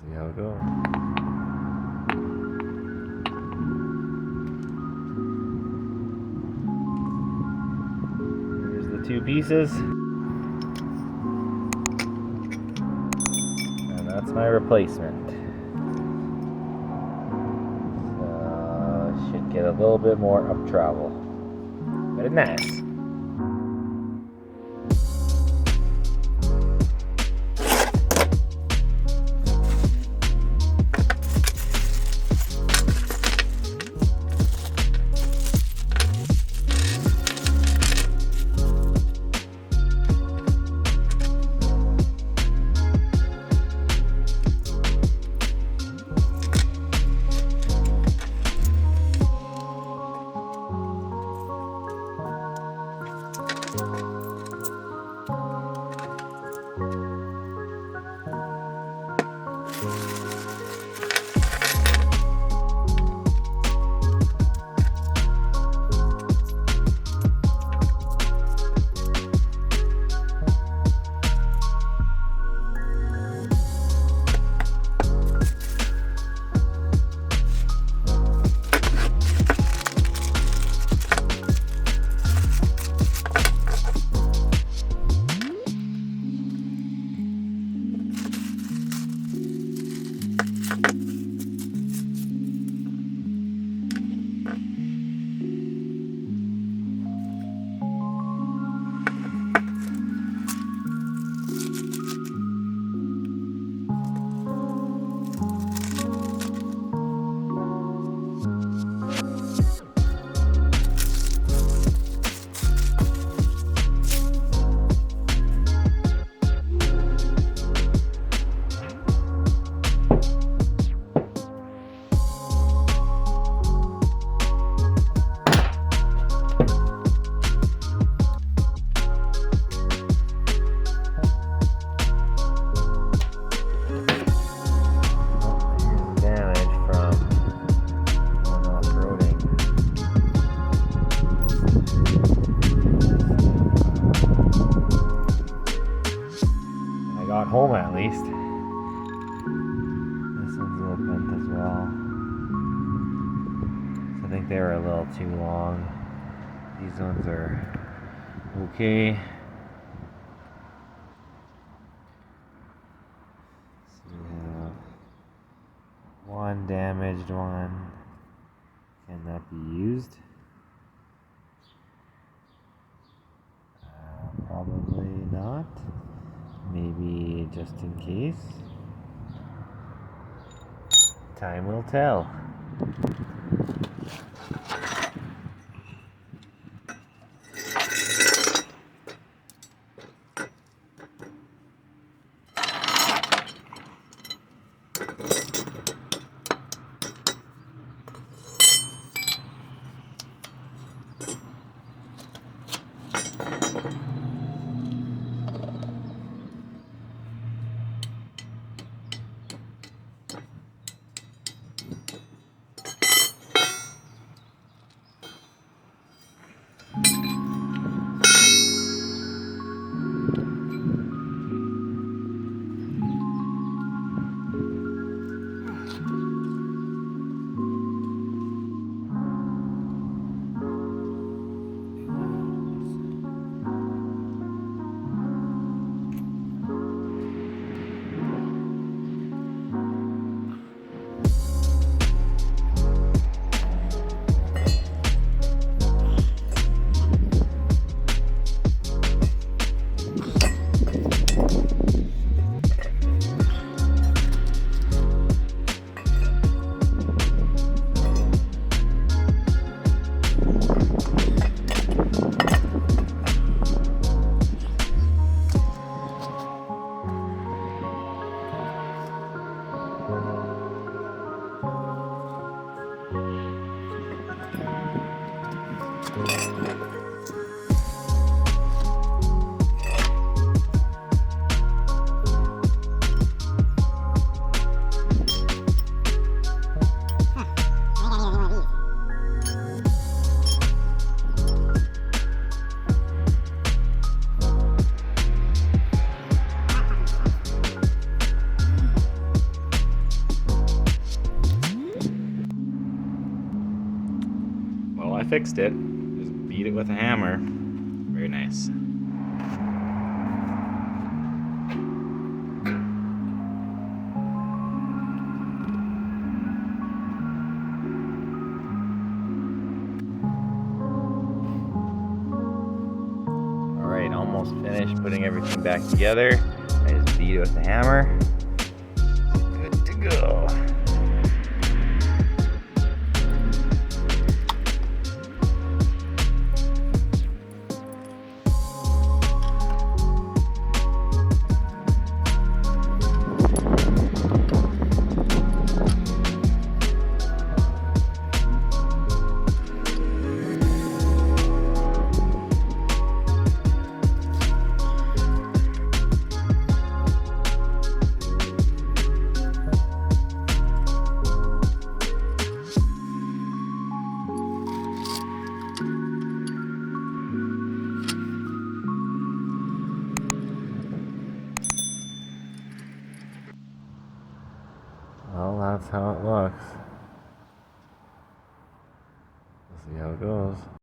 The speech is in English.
See how it goes. Here's the two pieces. And that's my replacement. So should get a little bit more up travel. But it's nice. Home at least. This one's a little bent as well. So I think they were a little too long. These ones are okay. So we have one damaged one. Cannot be used. Probably not. Maybe just in case. Time will tell. fixed it. Just beat it with a hammer. Very nice. Alright, almost finished putting everything back together. I just beat it with the hammer. Good to go. Well, that's how it looks. We'll see how it goes.